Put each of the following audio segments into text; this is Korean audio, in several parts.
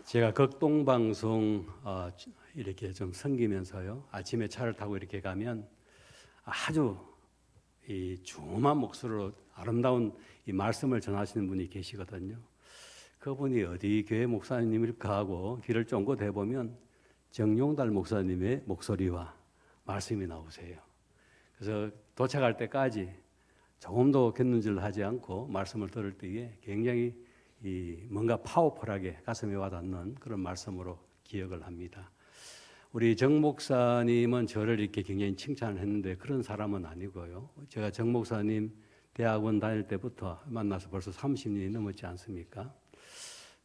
제가 극동방송 이렇게 좀 섬기면서요. 아침에 차를 타고 이렇게 가면 아주 이 중후한 목소리로 아름다운 이 말씀을 전하시는 분이 계시거든요. 그분이 어디 교회 목사님일까 하고 귀를 쫑긋 대보면 정용달 목사님의 목소리와 말씀이 나오세요. 그래서 도착할 때까지 조금도 곁눈질하지 않고 말씀을 들을 때에 굉장히 뭔가 파워풀하게 가슴에 와닿는 그런 말씀으로 기억을 합니다. 우리 정 목사님은 저를 이렇게 굉장히 칭찬을 했는데 그런 사람은 아니고요. 제가 정 목사님 대학원 다닐 때부터 만나서 벌써 30년이 넘었지 않습니까?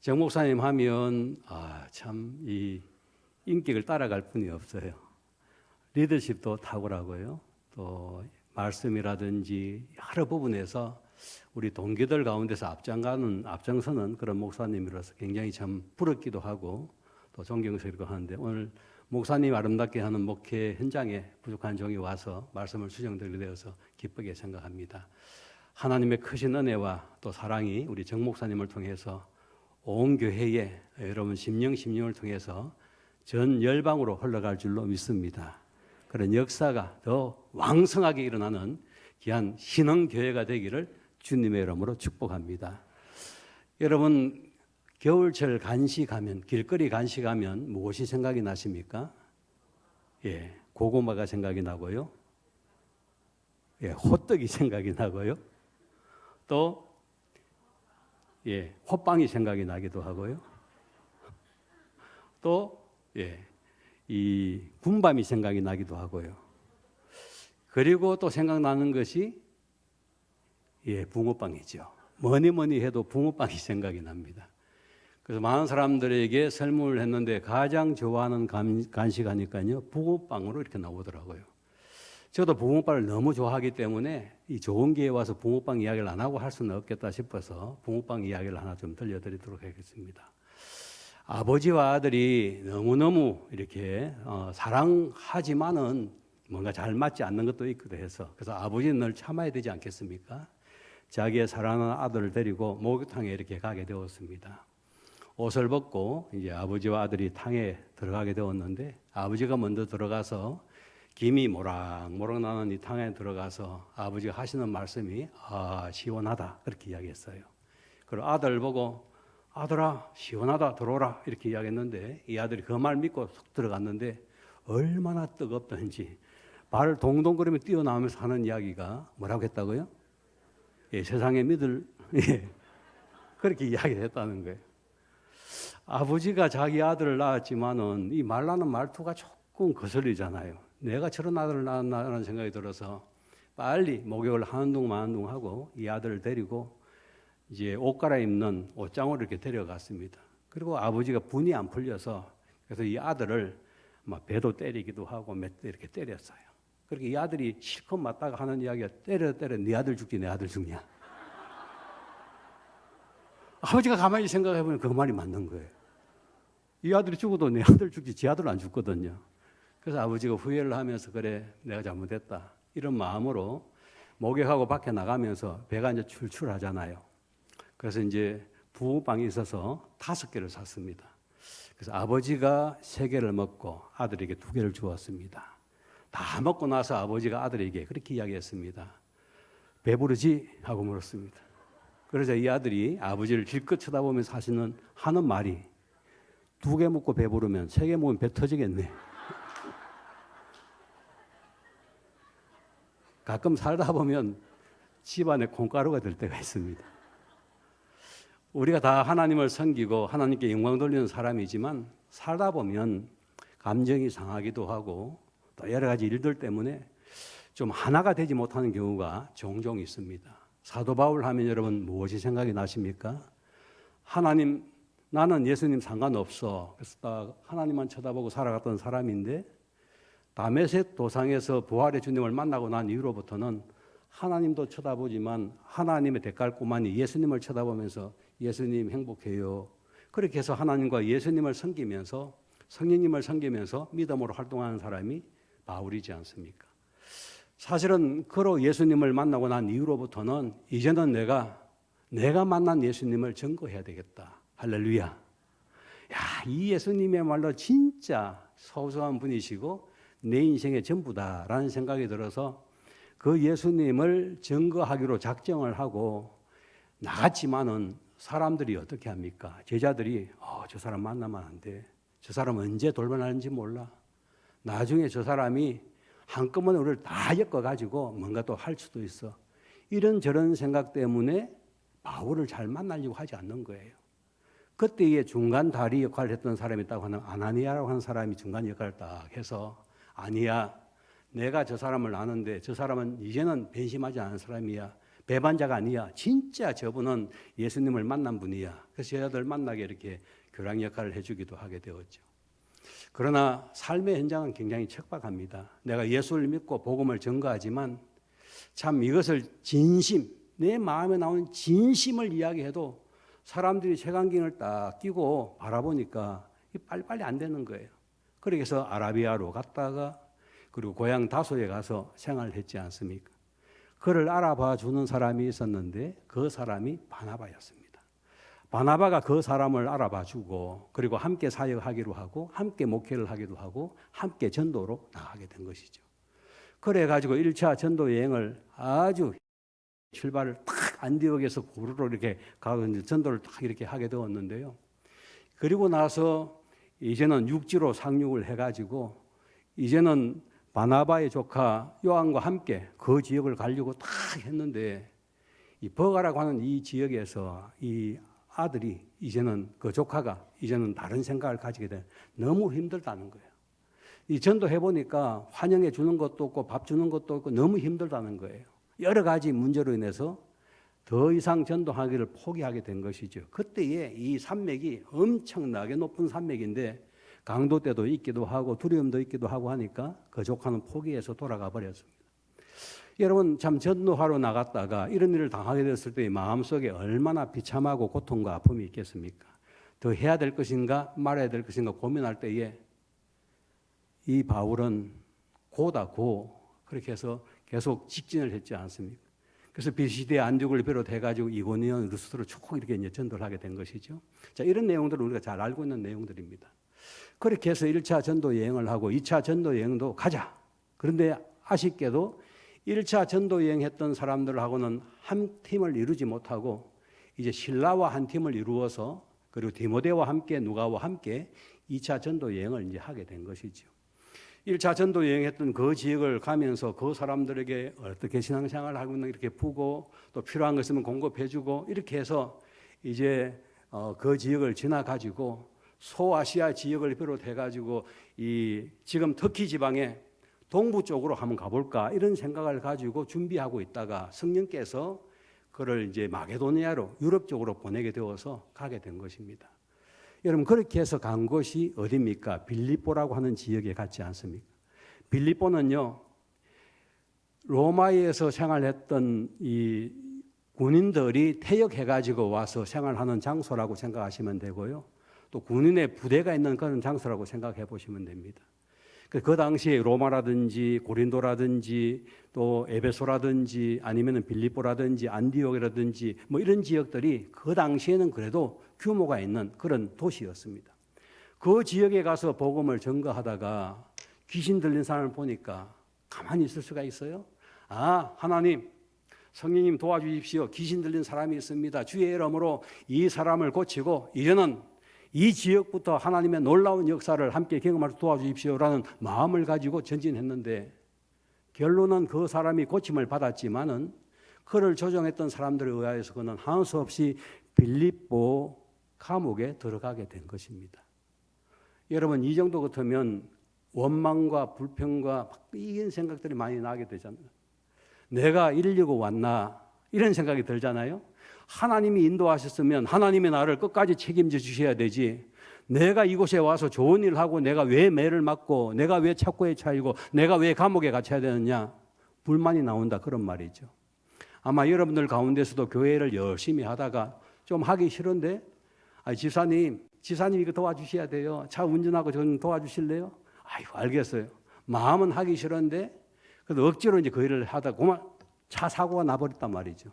정 목사님 하면 참 이 인격을 따라갈 뿐이 없어요. 리더십도 탁월하고요. 또 말씀이라든지 여러 부분에서 우리 동기들 가운데서 앞장서는 그런 목사님이라서 굉장히 참 부럽기도 하고 또 존경스럽기도 하는데 오늘 목사님 아름답게 하는 목회 현장에 부족한 종이 와서 말씀을 수정드리게 되어서 기쁘게 생각합니다. 하나님의 크신 은혜와 또 사랑이 우리 정 목사님을 통해서 온 교회에 여러분 심령을 통해서 전 열방으로 흘러갈 줄로 믿습니다. 그런 역사가 더 왕성하게 일어나는 귀한 신흥교회가 되기를 주님의 이름으로 축복합니다. 여러분 겨울철 간식하면 길거리 간식하면 무엇이 생각이 나십니까? 고구마가 생각이 나고요. 호떡이 생각이 나고요. 또 호빵이 생각이 나기도 하고요. 또 이 군밤이 생각이 나기도 하고요. 그리고 또 생각나는 것이 붕어빵이죠. 뭐니 해도 붕어빵이 생각이 납니다. 그래서 많은 사람들에게 설문을 했는데 가장 좋아하는 간식 하니까요 붕어빵으로 이렇게 나오더라고요. 저도 붕어빵을 너무 좋아하기 때문에 이 좋은 기회에 와서 붕어빵 이야기를 안 하고 할 수는 없겠다 싶어서 붕어빵 이야기를 하나 좀 들려드리도록 하겠습니다. 아버지와 아들이 너무너무 이렇게 사랑하지만은 뭔가 잘 맞지 않는 것도 있기도 해서 그래서 아버지는 늘 참아야 되지 않겠습니까? 자기의 사랑하는 아들을 데리고 목욕탕에 이렇게 가게 되었습니다. 옷을 벗고 이제 아버지와 아들이 탕에 들어가게 되었는데 아버지가 먼저 들어가서 김이 모락모락 나는 이 탕에 들어가서 아버지가 하시는 말씀이 시원하다 그렇게 이야기했어요. 그리고 아들 보고 아들아 시원하다 들어오라 이렇게 이야기했는데 이 아들이 그 말 믿고 속 들어갔는데 얼마나 뜨겁던지 발을 동동거리며 뛰어나오면서 하는 이야기가 뭐라고 했다고요? 세상에 믿을 그렇게 이야기를 했다는 거예요. 아버지가 자기 아들을 낳았지만은 이 말하는 말투가 조금 거슬리잖아요. 내가 저런 아들을 낳았나라는 생각이 들어서 빨리 목욕을 하는 둥 마는 둥 하고 이 아들을 데리고 이제 옷 갈아입는 옷장으로 이렇게 데려갔습니다. 그리고 아버지가 분이 안 풀려서 그래서 이 아들을 막 배도 때리기도 하고 몇 대 이렇게 때렸어요. 그렇게 이 아들이 실컷 맞다가 하는 이야기가 때려 네 아들 죽지 내 아들 죽냐. 아버지가 가만히 생각해보면 그 말이 맞는 거예요. 이 아들이 죽어도 내 아들 죽지 지 아들은 안 죽거든요. 그래서 아버지가 후회를 하면서 그래 내가 잘못했다 이런 마음으로 목욕하고 밖에 나가면서 배가 이제 출출하잖아요. 그래서 이제 붕어빵이 있어서 5개를 샀습니다. 그래서 아버지가 3개를 먹고 아들에게 2개를 주었습니다. 다 먹고 나서 아버지가 아들에게 그렇게 이야기했습니다. 배부르지? 하고 물었습니다. 그래서 이 아들이 아버지를 질껏 쳐다보면서 하는 말이 2개 먹고 배부르면 3개 먹으면 배 터지겠네. 가끔 살다 보면 집안에 콩가루가 될 때가 있습니다. 우리가 다 하나님을 섬기고 하나님께 영광 돌리는 사람이지만 살다 보면 감정이 상하기도 하고 또 여러 가지 일들 때문에 좀 하나가 되지 못하는 경우가 종종 있습니다. 사도 바울 하면 여러분 무엇이 생각이 나십니까? 하나님 나는 예수님 상관없어. 그래서 딱 하나님만 쳐다보고 살아갔던 사람인데 다메섹 도상에서 부활의 주님을 만나고 난 이후로부터는 하나님도 쳐다보지만 하나님의 대깔꼬마니 예수님을 쳐다보면서 예수님 행복해요. 그렇게 해서 하나님과 예수님을 섬기면서 성령님을 섬기면서 믿음으로 활동하는 사람이 바울이지 않습니까? 사실은 그로 예수님을 만나고 난 이후로부터는 이제는 내가 만난 예수님을 증거해야 되겠다. 할렐루야. 이 예수님이야말로 진짜 소소한 분이시고 내 인생의 전부다라는 생각이 들어서 그 예수님을 증거하기로 작정을 하고 나갔지만은 사람들이 어떻게 합니까? 제자들이 저 사람 만나면 안 돼. 저 사람 언제 돌변하는지 몰라. 나중에 저 사람이 한꺼번에 우리를 다 엮어가지고 뭔가 또 할 수도 있어. 이런저런 생각 때문에 바울을 잘 만나려고 하지 않는 거예요. 그때의 중간 다리 역할을 했던 사람이 있다고 하는 아나니아라고 하는 사람이 중간 역할을 딱 해서 아니야, 내가 저 사람을 아는데 저 사람은 이제는 변심하지 않은 사람이야. 배반자가 아니야. 진짜 저분은 예수님을 만난 분이야. 그래서 제자들 만나게 이렇게 교랑 역할을 해주기도 하게 되었죠. 그러나 삶의 현장은 굉장히 척박합니다. 내가 예수를 믿고 복음을 전가하지만 참 이것을 진심, 내 마음에 나오는 진심을 이야기해도 사람들이 색안경을 딱 끼고 바라보니까 빨리빨리 안 되는 거예요. 그래서 아라비아로 갔다가 그리고 고향 다소에 가서 생활했지 않습니까? 그를 알아봐 주는 사람이 있었는데 그 사람이 바나바였습니다. 바나바가 그 사람을 알아봐 주고 그리고 함께 사역하기로 하고 함께 목회를 하기도 하고 함께 전도로 나가게 된 것이죠. 그래가지고 1차 전도 여행을 아주 출발을 딱 안디옥에서 고르로 이렇게 가고 전도를 딱 이렇게 하게 되었는데요. 그리고 나서 이제는 육지로 상륙을 해가지고 이제는 바나바의 조카 요한과 함께 그 지역을 가려고 딱 했는데 이 버가라고 하는 이 지역에서 이 아들이 이제는 그 조카가 이제는 다른 생각을 가지게 돼 너무 힘들다는 거예요. 이 전도해 보니까 환영해 주는 것도 없고 밥 주는 것도 없고 너무 힘들다는 거예요. 여러 가지 문제로 인해서 더 이상 전도하기를 포기하게 된 것이죠. 그때에 이 산맥이 엄청나게 높은 산맥인데 강도 때도 있기도 하고 두려움도 있기도 하고 하니까 그 조카는 포기해서 돌아가 버렸습니다. 여러분 참 전도하러 나갔다가 이런 일을 당하게 됐을 때 마음속에 얼마나 비참하고 고통과 아픔이 있겠습니까? 더 해야 될 것인가 말아야 될 것인가 고민할 때에 이 바울은 고다 고 그렇게 해서 계속 직진을 했지 않습니까? 그래서 비시대 안디옥을 비롯해가지고 이고니온 루스트로 쭉 이렇게 이제 전도를 하게 된 것이죠. 자, 이런 내용들을 우리가 잘 알고 있는 내용들입니다. 그렇게 해서 1차 전도 여행을 하고 2차 전도 여행도 가자. 그런데 아쉽게도 1차 전도 여행했던 사람들하고는 한 팀을 이루지 못하고 이제 실라와 한 팀을 이루어서 그리고 디모데와 함께 누가와 함께 2차 전도 여행을 이제 하게 된 것이죠. 1차 전도 여행했던 그 지역을 가면서 그 사람들에게 어떻게 신앙생활을 하고 있는 이렇게 보고 또 필요한 거 있으면 공급해주고 이렇게 해서 이제 그 지역을 지나가지고 소아시아 지역을 비롯해가지고 이 지금 터키 지방의 동부 쪽으로 한번 가볼까 이런 생각을 가지고 준비하고 있다가 성령께서 그를 이제 마게도니아로 유럽 쪽으로 보내게 되어서 가게 된 것입니다. 여러분 그렇게 해서 간 곳이 어디입니까? 빌립보라고 하는 지역에 갔지 않습니까? 빌립보는요 로마에서 생활했던 이 군인들이 퇴역해가지고 와서 생활하는 장소라고 생각하시면 되고요. 또 군인의 부대가 있는 그런 장소라고 생각해 보시면 됩니다. 그 당시에 로마라든지 고린도라든지 또 에베소라든지 아니면 빌립보라든지 안디옥이라든지 뭐 이런 지역들이 그 당시에는 그래도 규모가 있는 그런 도시였습니다. 그 지역에 가서 복음을 전거하다가 귀신 들린 사람을 보니까 가만히 있을 수가 있어요? 하나님, 성령님 도와주십시오. 귀신 들린 사람이 있습니다. 주의 이름으로 이 사람을 고치고 이제는 이 지역부터 하나님의 놀라운 역사를 함께 경험할 도와주십시오라는 마음을 가지고 전진했는데 결론은 그 사람이 고침을 받았지만은 그를 조종했던 사람들에 의하여서 그는 할 수 없이 빌립보 감옥에 들어가게 된 것입니다. 여러분 이 정도 같으면 원망과 불평과 이런 생각들이 많이 나게 되잖아요. 내가 이러려고 왔나 이런 생각이 들잖아요. 하나님이 인도하셨으면 하나님이 나를 끝까지 책임져 주셔야 되지. 내가 이곳에 와서 좋은 일을 하고 내가 왜 매를 맞고 내가 왜 착고에 차이고 내가 왜 감옥에 갇혀야 되느냐. 불만이 나온다 그런 말이죠. 아마 여러분들 가운데서도 교회를 열심히 하다가 좀 하기 싫은데 지사님 이거 도와주셔야 돼요. 차 운전하고 좀 도와주실래요? 알겠어요. 마음은 하기 싫은데 그래도 억지로 이제 그 일을 하다 그만 차 사고가 나버렸단 말이죠.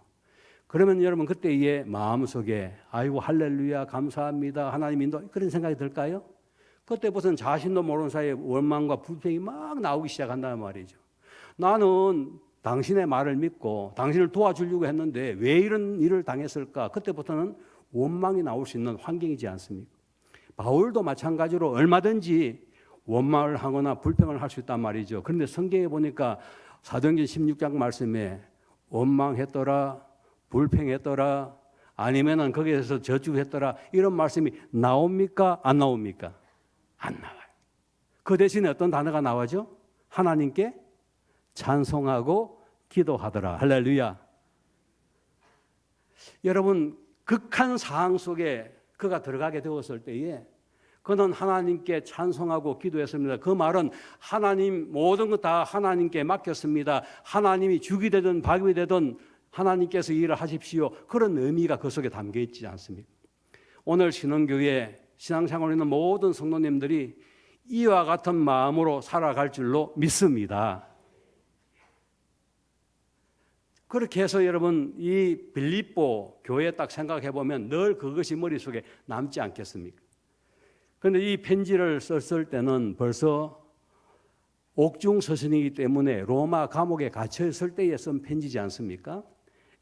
그러면 여러분 그때의 마음속에 아이고 할렐루야 감사합니다 하나님 인도 그런 생각이 들까요? 그때부터는 자신도 모르는 사이에 원망과 불평이 막 나오기 시작한다는 말이죠. 나는 당신의 말을 믿고 당신을 도와주려고 했는데 왜 이런 일을 당했을까? 그때부터는 원망이 나올 수 있는 환경이지 않습니까? 바울도 마찬가지로 얼마든지 원망을 하거나 불평을 할 수 있단 말이죠. 그런데 성경에 보니까 사도행전 16장 말씀에 원망했더라, 불평했더라, 아니면은 거기에서 저주했더라 이런 말씀이 나옵니까? 안 나옵니까? 안 나와요. 그 대신에 어떤 단어가 나와죠? 하나님께 찬송하고 기도하더라. 할렐루야. 여러분 극한 상황 속에 그가 들어가게 되었을 때에 그는 하나님께 찬송하고 기도했습니다. 그 말은 하나님 모든 것 다 하나님께 맡겼습니다. 하나님이 죽이 되든 박이 되든 하나님께서 일을 하십시오. 그런 의미가 그 속에 담겨 있지 않습니까? 오늘 신흥교회 신앙생활에 있는 모든 성도님들이 이와 같은 마음으로 살아갈 줄로 믿습니다. 그렇게 해서 여러분 이 빌립보 교회 딱 생각해 보면 늘 그것이 머릿속에 남지 않겠습니까? 그런데 이 편지를 썼을 때는 벌써 옥중 서신이기 때문에 로마 감옥에 갇혀 있을 때에 쓴 편지지 않습니까?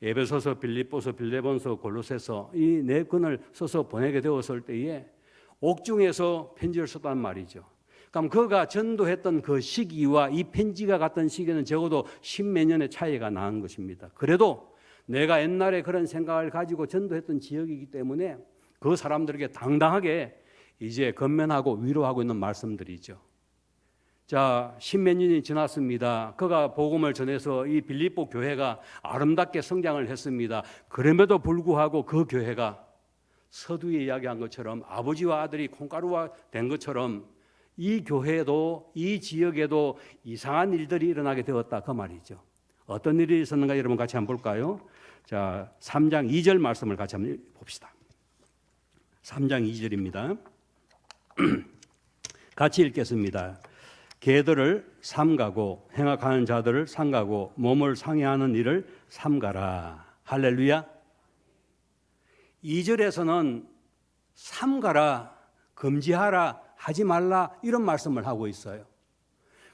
에베소서, 빌립보서, 빌레본서, 골로새서 이 네 권을 써서 보내게 되었을 때에 옥중에서 편지를 썼단 말이죠. 그럼 그가 전도했던 그 시기와 이 편지가 갔던 시기는 적어도 10몇 년의 차이가 나는 것입니다. 그래도 내가 옛날에 그런 생각을 가지고 전도했던 지역이기 때문에 그 사람들에게 당당하게 이제 건면하고 위로하고 있는 말씀들이죠. 자, 10몇 년이 지났습니다. 그가 복음을 전해서 이 빌립보 교회가 아름답게 성장을 했습니다. 그럼에도 불구하고 그 교회가 서두에 이야기한 것처럼 아버지와 아들이 콩가루가 된 것처럼 이 교회도 이 지역에도 이상한 일들이 일어나게 되었다 그 말이죠. 어떤 일이 있었는가 여러분 같이 한번 볼까요? 자, 3장 2절 말씀을 같이 한번 봅시다. 3장 2절입니다. 같이 읽겠습니다. 개들을 삼가고 행악하는 자들을 삼가고 몸을 상해하는 일을 삼가라. 할렐루야. 2절에서는 삼가라, 금지하라, 하지 말라 이런 말씀을 하고 있어요.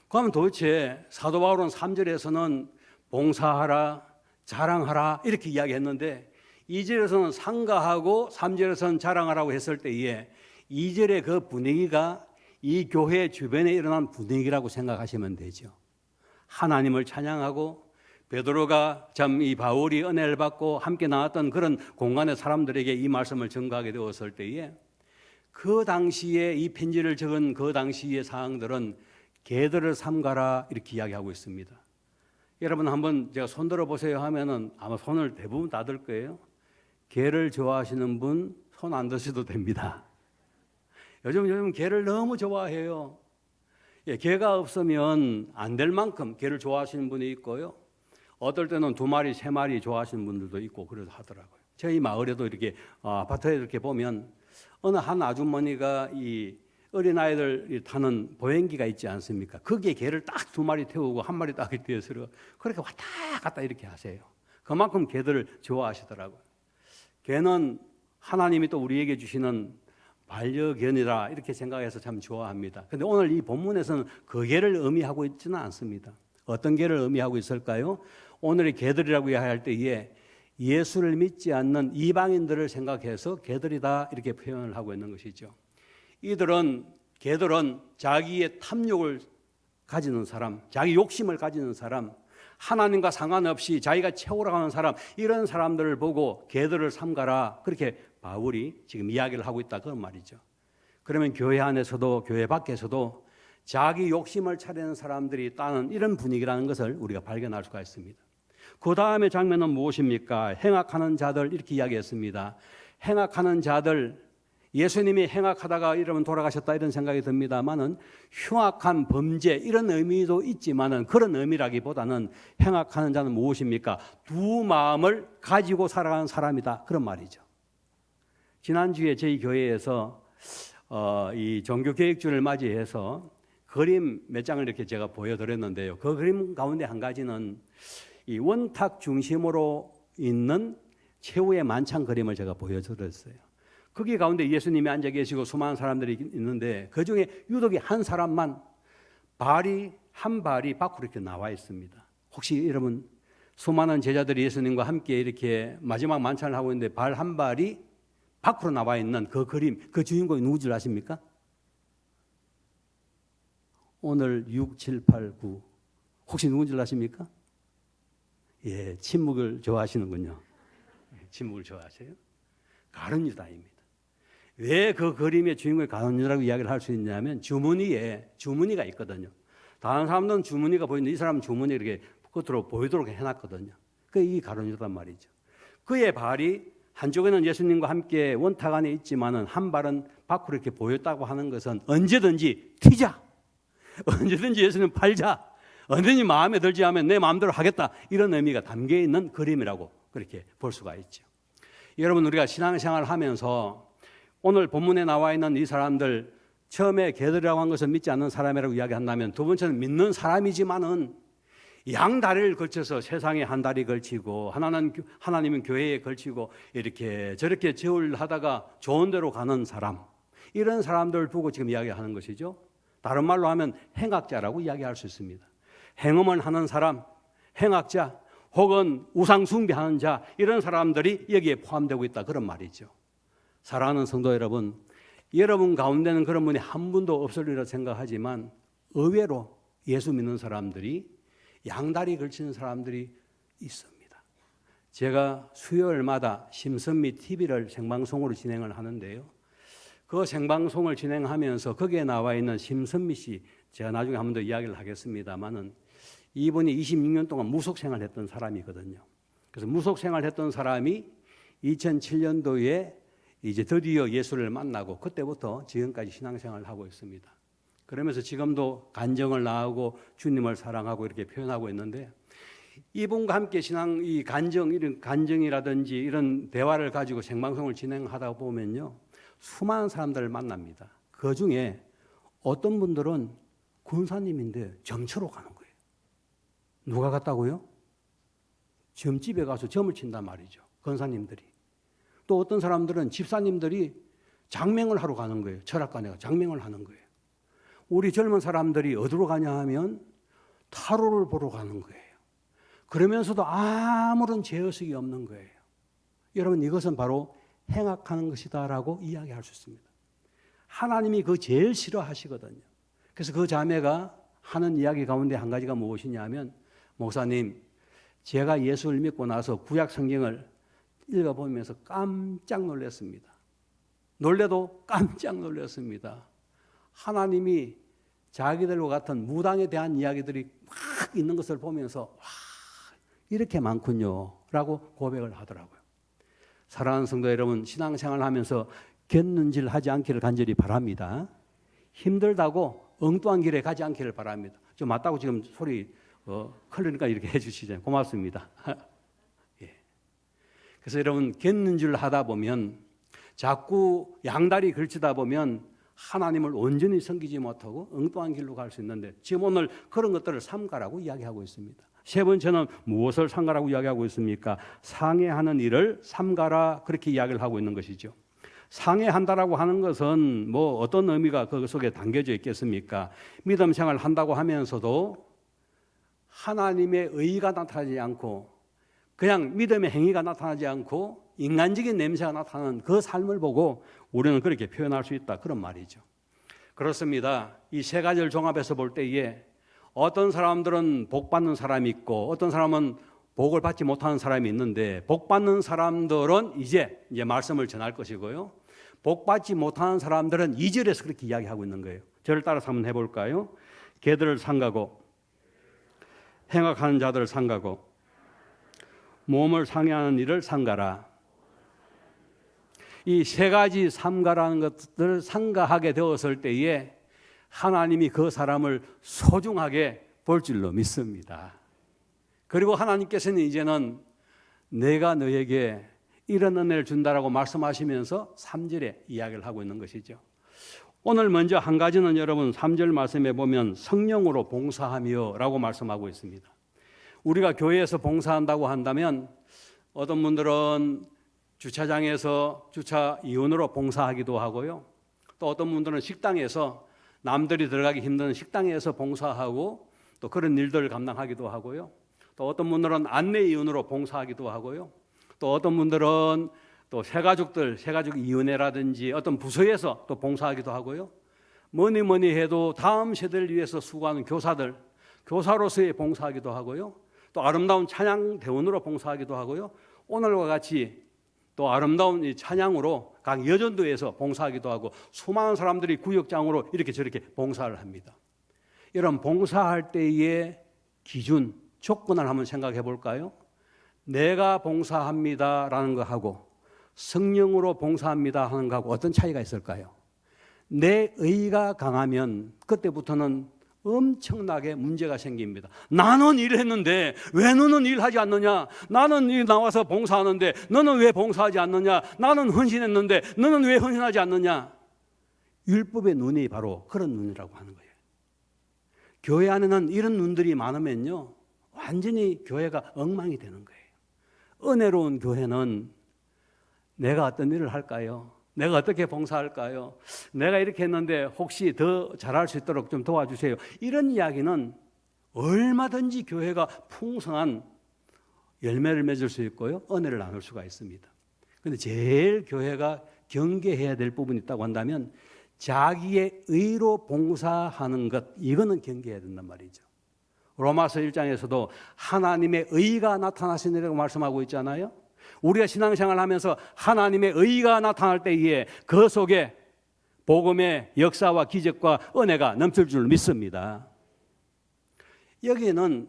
그럼 도대체 사도 바울은 3절에서는 봉사하라, 자랑하라 이렇게 이야기했는데 2절에서는 삼가하고 3절에서는 자랑하라고 했을 때에 2절의 그 분위기가 이 교회 주변에 일어난 분위기라고 생각하시면 되죠. 하나님을 찬양하고 베드로가 참 이 바울이 은혜를 받고 함께 나왔던 그런 공간의 사람들에게 이 말씀을 전가하게 되었을 때에 그 당시에 이 편지를 적은 그 당시의 사항들은 개들을 삼가라 이렇게 이야기하고 있습니다. 여러분 한번 제가 손 들어 보세요 하면은 아마 손을 대부분 다 들 거예요. 개를 좋아하시는 분 손 안 드셔도 됩니다. 요즘 개를 너무 좋아해요. 예, 개가 없으면 안 될 만큼 개를 좋아하시는 분이 있고요. 어떨 때는 2마리, 3마리 좋아하시는 분들도 있고 그러다 하더라고요. 저희 마을에도 이렇게 아파트에 이렇게 보면 어느 한 아주머니가 이 어린아이들 타는 보행기가 있지 않습니까? 거기에 개를 딱 2마리 태우고 1마리 딱 뒤에서 그렇게 왔다 갔다 이렇게 하세요. 그만큼 개들을 좋아하시더라고요. 개는 하나님이 또 우리에게 주시는 반려견이라 이렇게 생각해서 참 좋아합니다. 그런데 오늘 이 본문에서는 그 개를 의미하고 있지는 않습니다. 어떤 개를 의미하고 있을까요? 오늘의 개들이라고 할 때에 예수를 믿지 않는 이방인들을 생각해서 개들이다 이렇게 표현을 하고 있는 것이죠. 개들은 자기의 탐욕을 가지는 사람, 자기 욕심을 가지는 사람, 하나님과 상관없이 자기가 채우라고 하는 사람, 이런 사람들을 보고 개들을 삼가라 그렇게 바울이 지금 이야기를 하고 있다 그런 말이죠. 그러면 교회 안에서도 교회 밖에서도 자기 욕심을 차리는 사람들이 있다는 이런 분위기라는 것을 우리가 발견할 수가 있습니다. 그 다음에 장면은 무엇입니까? 행악하는 자들 이렇게 이야기했습니다. 행악하는 자들, 예수님이 행악하다가 이러면 돌아가셨다 이런 생각이 듭니다만은 흉악한 범죄 이런 의미도 있지만은 그런 의미라기보다는 행악하는 자는 무엇입니까? 두 마음을 가지고 살아가는 사람이다 그런 말이죠. 지난주에 저희 교회에서 이 종교개혁주를 맞이해서 그림 몇 장을 이렇게 제가 보여드렸는데요. 그 그림 가운데 한 가지는 이 원탁 중심으로 있는 최후의 만찬 그림을 제가 보여드렸어요. 거기 가운데 예수님이 앉아 계시고 수많은 사람들이 있는데 그중에 유독 한 사람만 한 발이 밖으로 이렇게 나와 있습니다. 혹시 여러분 수많은 제자들이 예수님과 함께 이렇게 마지막 만찬을 하고 있는데 발 한 발이 밖으로 나와 있는 그 그림, 그 주인공이 누구 줄 아십니까? 오늘 6, 7, 8, 9 혹시 누군지 아십니까? 예, 침묵을 좋아하시는군요. 침묵을 좋아하세요? 가룟 유다입니다. 왜 그 그림의 주인공이 가룟 유다라고 이야기를 할 수 있냐면 주머니가 있거든요. 다른 사람들은 주머니가 보이는데 이 사람은 주머니 이렇게 겉으로 보이도록 해놨거든요. 그게 이 가룟 유다란 말이죠. 그의 발이 한쪽에는 예수님과 함께 원탁 안에 있지만은 한 발은 밖으로 이렇게 보였다고 하는 것은 언제든지 튀자, 언제든지 예수님 팔자, 언제든지 마음에 들지 않으면 내 마음대로 하겠다, 이런 의미가 담겨 있는 그림이라고 그렇게 볼 수가 있죠. 여러분, 우리가 신앙생활을 하면서 오늘 본문에 나와 있는 이 사람들, 처음에 개들이라고 한 것은 믿지 않는 사람이라고 이야기한다면 두 번째는 믿는 사람이지만은 양 다리를 걸쳐서 세상에 한 다리 걸치고 하나님은 교회에 걸치고 이렇게 저렇게 제울하다가 좋은 데로 가는 사람, 이런 사람들을 두고 지금 이야기하는 것이죠. 다른 말로 하면 행악자라고 이야기할 수 있습니다. 행음을 하는 사람, 행악자 혹은 우상 숭배하는 자, 이런 사람들이 여기에 포함되고 있다, 그런 말이죠. 사랑하는 성도 여러분, 여러분 가운데는 그런 분이 한 분도 없으리라 생각하지만 의외로 예수 믿는 사람들이, 양다리 걸치는 사람들이 있습니다. 제가 수요일마다 심선미 TV를 생방송으로 진행을 하는데요. 그 생방송을 진행하면서 거기에 나와 있는 심선미 씨, 제가 나중에 한 번 더 이야기를 하겠습니다만은 이분이 26년 동안 무속 생활했던 사람이거든요. 그래서 무속 생활했던 사람이 2007년도에 이제 드디어 예수를 만나고 그때부터 지금까지 신앙생활을 하고 있습니다. 그러면서 지금도 간정을 나하고 주님을 사랑하고 이렇게 표현하고 있는데, 이분과 함께 이 이런 간정이라든지 이런 대화를 가지고 생방송을 진행하다 보면요, 수많은 사람들을 만납니다. 그 중에 어떤 분들은 군사님인데 점치러 가는 거예요. 누가 갔다고요? 점집에 가서 점을 친단 말이죠, 권사님들이. 또 어떤 사람들은 집사님들이 장명을 하러 가는 거예요. 철학관에 가 장명을 하는 거예요. 우리 젊은 사람들이 어디로 가냐 하면 타로를 보러 가는 거예요. 그러면서도 아무런 죄의식이 없는 거예요. 여러분, 이것은 바로 행악하는 것이다라고 이야기할 수 있습니다. 하나님이 그 제일 싫어하시거든요. 그래서 그 자매가 하는 이야기 가운데 한 가지가 무엇이냐면, 목사님, 제가 예수를 믿고 나서 구약 성경을 읽어보면서 깜짝 놀랐습니다. 놀래도 깜짝 놀랐습니다. 하나님이 자기들과 같은 무당에 대한 이야기들이 막 있는 것을 보면서 와, 이렇게 많군요 라고 고백을 하더라고요. 사랑하는 성도 여러분, 신앙생활을 하면서 곁눈질 하지 않기를 간절히 바랍니다. 힘들다고 엉뚱한 길에 가지 않기를 바랍니다. 좀 맞다고 지금 소리 클리니까 이렇게 해주시잖아요. 고맙습니다. 예. 그래서 여러분, 곁눈질 하다 보면, 자꾸 양다리 걸치다 보면 하나님을 온전히 섬기지 못하고 엉뚱한 길로 갈 수 있는데, 지금 오늘 그런 것들을 삼가라고 이야기하고 있습니다. 세 번째는 무엇을 삼가라고 이야기하고 있습니까? 상해하는 일을 삼가라, 그렇게 이야기를 하고 있는 것이죠. 상해한다라고 하는 것은 뭐 어떤 의미가 그 속에 담겨져 있겠습니까? 믿음 생활을 한다고 하면서도 하나님의 의의가 나타나지 않고 그냥 믿음의 행위가 나타나지 않고 인간적인 냄새가 나타나는 그 삶을 보고 우리는 그렇게 표현할 수 있다, 그런 말이죠. 그렇습니다. 이 세 가지를 종합해서 볼 때에 어떤 사람들은 복 받는 사람이 있고 어떤 사람은 복을 받지 못하는 사람이 있는데, 복 받는 사람들은 이제 말씀을 전할 것이고요, 복 받지 못하는 사람들은 2절에서 그렇게 이야기하고 있는 거예요. 저를 따라서 한번 해볼까요? 개들을 삼가고 행악하는 자들을 삼가고 몸을 상해하는 일을 삼가라. 이 세 가지 삼가라는 것들을 삼가하게 되었을 때에 하나님이 그 사람을 소중하게 볼 줄로 믿습니다. 그리고 하나님께서는 이제는 내가 너에게 이런 은혜를 준다라고 말씀하시면서 3절에 이야기를 하고 있는 것이죠. 오늘 먼저 한 가지는 여러분 3절 말씀에 보면 성령으로 봉사하며 라고 말씀하고 있습니다. 우리가 교회에서 봉사한다고 한다면 어떤 분들은 주차장에서 주차 이용으로 봉사하기도 하고요. 또 어떤 분들은 식당에서 남들이 들어가기 힘든 식당에서 봉사하고 또 그런 일들을 감당하기도 하고요. 또 어떤 분들은 안내 이윤으로 봉사하기도 하고요. 또 어떤 분들은 또 새가족 이윤회라든지 어떤 부서에서 또 봉사하기도 하고요. 뭐니 해도 다음 세대를 위해서 수고하는 교사로서의 봉사하기도 하고요. 또 아름다운 찬양 대원으로 봉사하기도 하고요. 오늘과 같이 또 아름다운 이 찬양으로 각 여전도에서 봉사하기도 하고 수많은 사람들이 구역장으로 이렇게 저렇게 봉사를 합니다. 이런 봉사할 때의 기준, 조건을 한번 생각해 볼까요? 내가 봉사합니다라는 거하고 성령으로 봉사합니다 하는 거하고 어떤 차이가 있을까요? 내 의가 강하면 그때부터는 엄청나게 문제가 생깁니다. 나는 일했는데 왜 너는 일하지 않느냐? 나는 일 나와서 봉사하는데 너는 왜 봉사하지 않느냐? 나는 헌신했는데 너는 왜 헌신하지 않느냐? 율법의 눈이 바로 그런 눈이라고 하는 거예요. 교회 안에는 이런 눈들이 많으면요, 완전히 교회가 엉망이 되는 거예요. 은혜로운 교회는 내가 어떤 일을 할까요? 내가 어떻게 봉사할까요? 내가 이렇게 했는데 혹시 더 잘할 수 있도록 좀 도와주세요. 이런 이야기는 얼마든지 교회가 풍성한 열매를 맺을 수 있고요, 은혜를 나눌 수가 있습니다. 그런데 제일 교회가 경계해야 될 부분이 있다고 한다면 자기의 의로 봉사하는 것, 이거는 경계해야 된단 말이죠. 로마서 1장에서도 하나님의 의가 나타나시느라고 말씀하고 있잖아요. 우리가 신앙생활을 하면서 하나님의 의가 나타날 때에 그 속에 복음의 역사와 기적과 은혜가 넘칠 줄 믿습니다. 여기에는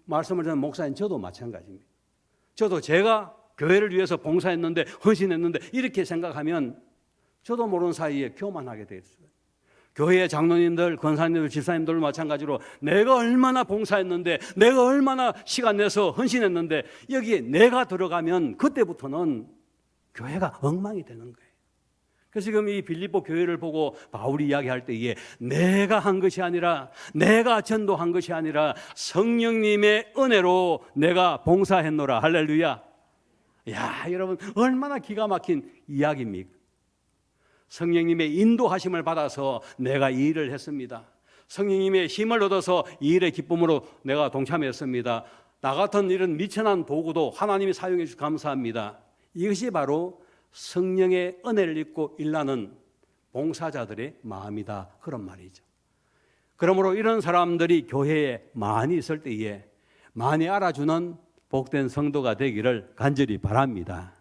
말씀을 듣는 목사님 저도 마찬가지입니다. 저도 제가 교회를 위해서 봉사했는데 헌신했는데 이렇게 생각하면 저도 모르는 사이에 교만하게 되었어요. 교회의 장로님들, 권사님들, 집사님들 마찬가지로 내가 얼마나 봉사했는데 내가 얼마나 시간 내서 헌신했는데 여기에 내가 들어가면 그때부터는 교회가 엉망이 되는 거예요. 그래서 지금 이 빌립보 교회를 보고 바울이 이야기할 때에 내가 한 것이 아니라 내가 전도한 것이 아니라 성령님의 은혜로 내가 봉사했노라. 할렐루야. 야, 여러분 얼마나 기가 막힌 이야기입니까? 성령님의 인도하심을 받아서 내가 이 일을 했습니다. 성령님의 힘을 얻어서 이 일의 기쁨으로 내가 동참했습니다. 나 같은 이런 미천한 도구도 하나님이 사용해 주셔서 감사합니다. 이것이 바로 성령의 은혜를 입고 일하는 봉사자들의 마음이다, 그런 말이죠. 그러므로 이런 사람들이 교회에 많이 있을 때에 많이 알아주는 복된 성도가 되기를 간절히 바랍니다.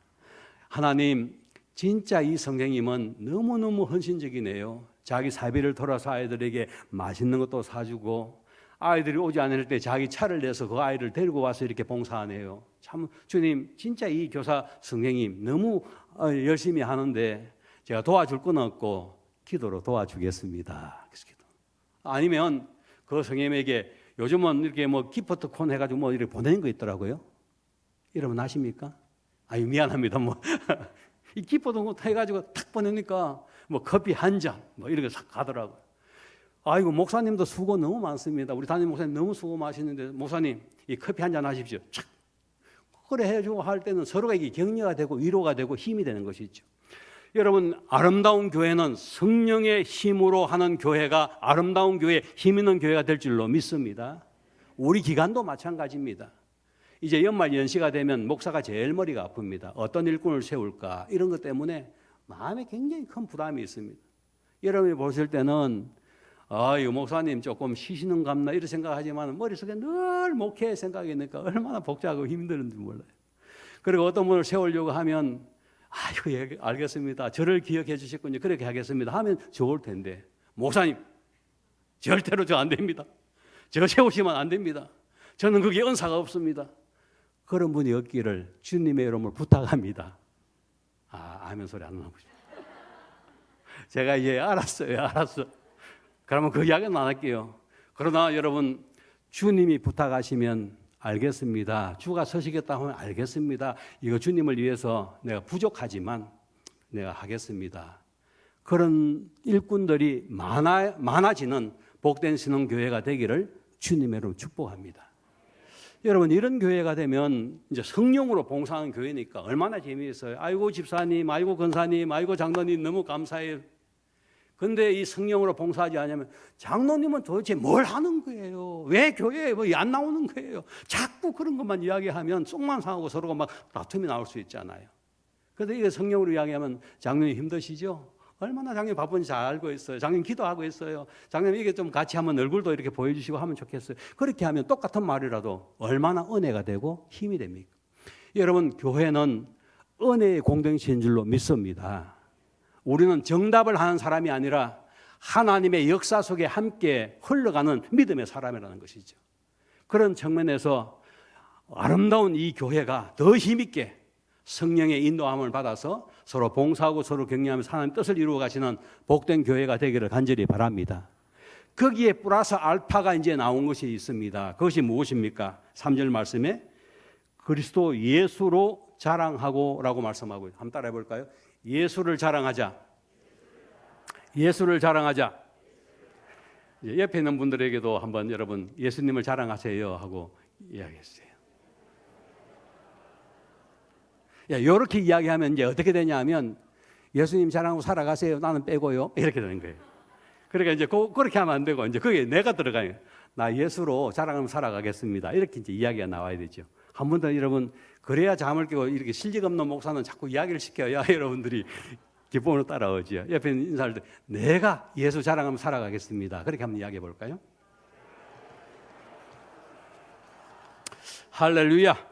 하나님, 진짜 이 성령님은 너무너무 헌신적이네요. 자기 사비를 털어서 아이들에게 맛있는 것도 사주고 아이들이 오지 않을 때 자기 차를 내서 그 아이를 데리고 와서 이렇게 봉사하네요. 참 주님, 진짜 이 교사 성령님 너무 열심히 하는데 제가 도와줄 건 없고 기도로 도와주겠습니다. 아니면 그 성령님에게 요즘은 이렇게 뭐 기프트콘 해가지고 뭐 이렇게 보내는 거 있더라고요. 이러면 아십니까? 아유, 미안합니다. 뭐 이 기뻐도 해가지고 탁 보내니까 뭐 커피 한 잔 뭐 이렇게 싹 가더라고요. 아이고, 목사님도 수고 너무 많습니다. 우리 담임 목사님 너무 수고 많으시는데 목사님 이 커피 한 잔 하십시오. 착 그래 해주고 할 때는 서로가 이게 격려가 되고 위로가 되고 힘이 되는 것이죠. 여러분, 아름다운 교회는 성령의 힘으로 하는 교회가 아름다운 교회, 힘 있는 교회가 될 줄로 믿습니다. 우리 기관도 마찬가지입니다. 이제 연말 연시가 되면 목사가 제일 머리가 아픕니다. 어떤 일꾼을 세울까 이런 것 때문에 마음에 굉장히 큰 부담이 있습니다. 여러분이 보실 때는 아유, 목사님 조금 쉬시는 갑나 이런 생각하지만 머릿속에 늘 목회 생각이 있으니까 얼마나 복잡하고 힘드는지 몰라요. 그리고 어떤 분을 세우려고 하면 아이고, 예, 알겠습니다. 저를 기억해 주셨군요. 그렇게 하겠습니다 하면 좋을 텐데, 목사님 절대로 저 안 됩니다. 저 세우시면 안 됩니다. 저는 그게 은사가 없습니다. 그런 분이 없기를 주님의 이름으로 부탁합니다. 아멘 소리 안 나오죠. 제가 이제 알았어. 그러면 그 이야기는 안 할게요. 그러나 여러분, 주님이 부탁하시면 알겠습니다. 주가 서시겠다 하면 알겠습니다. 이거 주님을 위해서 내가 부족하지만 내가 하겠습니다. 그런 일꾼들이 많아지는 복된 신앙교회가 되기를 주님의 이름으로 축복합니다. 여러분 이런 교회가 되면 이제 성령으로 봉사하는 교회니까 얼마나 재미있어요. 아이고 집사님, 아이고 권사님, 아이고 장로님 너무 감사해요. 근데 이 성령으로 봉사하지 않으면 장로님은 도대체 뭘 하는 거예요? 왜 교회에 뭐 안 나오는 거예요? 자꾸 그런 것만 이야기하면 속만 상하고 서로가 막 다툼이 나올 수 있잖아요. 그런데 이게 성령으로 이야기하면 장로님 힘드시죠? 얼마나 장로님 바쁜지 잘 알고 있어요. 장로님 기도하고 있어요. 장로님 이게 좀 같이 한번 얼굴도 이렇게 보여주시고 하면 좋겠어요. 그렇게 하면 똑같은 말이라도 얼마나 은혜가 되고 힘이 됩니까? 여러분 교회는 은혜의 공동체인 줄로 믿습니다. 우리는 정답을 하는 사람이 아니라 하나님의 역사 속에 함께 흘러가는 믿음의 사람이라는 것이죠. 그런 측면에서 아름다운 이 교회가 더 힘있게 성령의 인도함을 받아서 서로 봉사하고 서로 격려하면서 하나님 뜻을 이루어 가시는 복된 교회가 되기를 간절히 바랍니다. 거기에 플러스 알파가 이제 나온 것이 있습니다. 그것이 무엇입니까? 3절 말씀에 그리스도 예수로 자랑하고 라고 말씀하고 있어요. 한번 따라해 볼까요? 예수를 자랑하자. 예수를 자랑하자. 옆에 있는 분들에게도 한번 여러분 예수님을 자랑하세요 하고 이야기했어요. 이렇게 이야기하면 이제 어떻게 되냐면 예수님 자랑하고 살아가세요. 나는 빼고요. 이렇게 되는 거예요. 그러니까 이제 그렇게 하면 안 되고 이제 거기에 내가 들어가요. 나 예수로 자랑하며 살아가겠습니다. 이렇게 이제 이야기가 나와야 되죠. 한 번 더 여러분 그래야 잠을 깨고 이렇게 실직 없는 목사는 자꾸 이야기를 시켜야 여러분들이 기쁨으로 따라오죠. 옆에 있는 인사할 때 내가 예수 자랑하며 살아가겠습니다. 그렇게 한번 이야기해 볼까요? 할렐루야.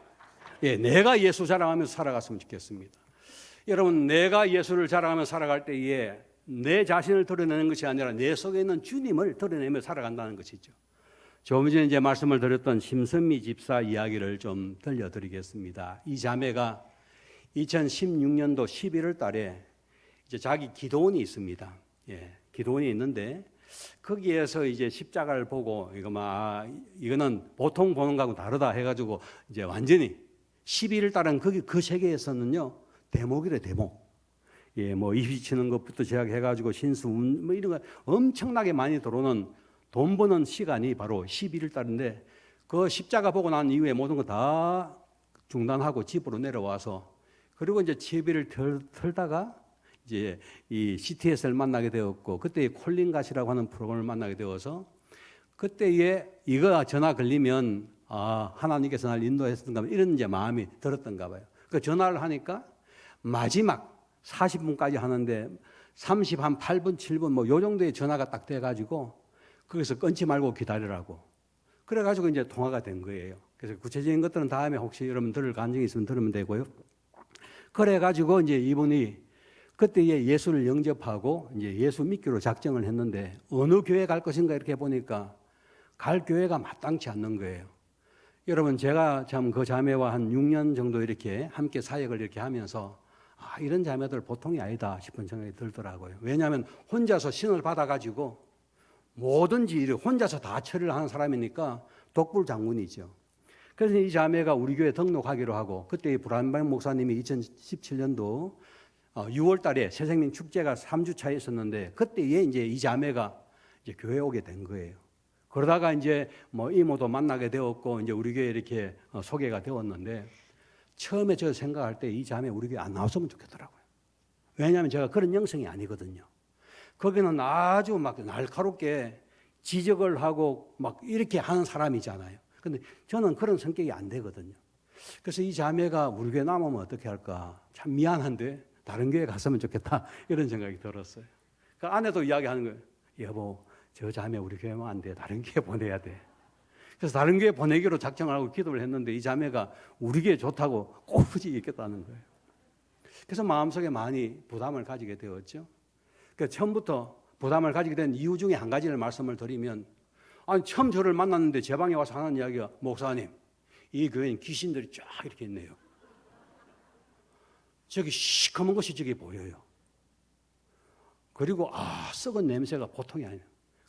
예, 내가 예수 자랑하면서 살아갔으면 좋겠습니다. 여러분 내가 예수를 자랑하며 살아갈 때에 내 자신을 드러내는 것이 아니라 내 속에 있는 주님을 드러내며 살아간다는 것이죠. 조금 전에 이제 말씀을 드렸던 심선미 집사 이야기를 좀 들려드리겠습니다. 이 자매가 2016년도 11월 달에 이제 자기 기도원이 있습니다. 예, 기도원이 있는데 거기에서 이제 십자가를 보고 이거는 보통 보는 거하고 다르다 해가지고 이제 완전히 11월 달은 그 세계에서는요 대목이래 대목. 예, 뭐 이휘 치는 것부터 시작해가지고 신수 뭐 이런 거 엄청나게 많이 들어오는 돈 버는 시간이 바로 11월 달인데 그 십자가 보고 난 이후에 모든 거 다 중단하고 집으로 내려와서 그리고 이제 채비를 털다가 이제 이 CTS를 만나게 되었고 그때 콜린 갓이라고 하는 프로그램을 만나게 되어서 그때에 이거 전화 걸리면 하나님께서 날 인도했던가 이런 이제 마음이 들었던가 봐요. 그 전화를 하니까 마지막 40분까지 하는데 8분, 7분 뭐 요 정도의 전화가 딱 돼가지고 거기서 끊지 말고 기다리라고. 그래가지고 이제 통화가 된 거예요. 그래서 구체적인 것들은 다음에 혹시 여러분 들을 감정이 있으면 들으면 되고요. 그래가지고 이제 이분이 그때에 예수를 영접하고 이제 예수 믿기로 작정을 했는데 어느 교회 갈 것인가 이렇게 보니까 갈 교회가 마땅치 않는 거예요. 여러분 제가 참 그 자매와 한 6년 정도 이렇게 함께 사역을 이렇게 하면서 이런 자매들 보통이 아니다 싶은 생각이 들더라고요. 왜냐하면 혼자서 신을 받아가지고 뭐든지 일을 혼자서 다 처리를 하는 사람이니까 독불장군이죠. 그래서 이 자매가 우리 교회 등록하기로 하고 그때 브란방 목사님이 2017년도 6월 달에 새생명 축제가 3주차에 있었는데 그때에 이제 이 자매가 이제 교회에 오게 된 거예요. 그러다가 이제 뭐 이모도 만나게 되었고 이제 우리 교회에 이렇게 소개가 되었는데 처음에 저 생각할 때 이 자매 우리 교회 안 나왔으면 좋겠더라고요. 왜냐하면 제가 그런 영성이 아니거든요. 거기는 아주 막 날카롭게 지적을 하고 막 이렇게 하는 사람이잖아요. 근데 저는 그런 성격이 안 되거든요. 그래서 이 자매가 우리 교회 남으면 어떻게 할까? 참 미안한데 다른 교회 갔으면 좋겠다 이런 생각이 들었어요. 그 아내도 이야기하는 거예요. 여보, 저 자매 우리 교회 오면 안 돼. 다른 교회 보내야 돼. 그래서 다른 교회 보내기로 작정을 하고 기도를 했는데 이 자매가 우리 교회 좋다고 꼬부지 있겠다는 거예요. 그래서 마음속에 많이 부담을 가지게 되었죠. 그러니까 처음부터 부담을 가지게 된 이유 중에 한 가지를 말씀을 드리면 처음 저를 만났는데 제 방에 와서 하는 이야기가 목사님 이 교회는 귀신들이 쫙 이렇게 있네요. 저기 시커먼 것이 저기 보여요. 그리고 썩은 냄새가 보통이 아니에요.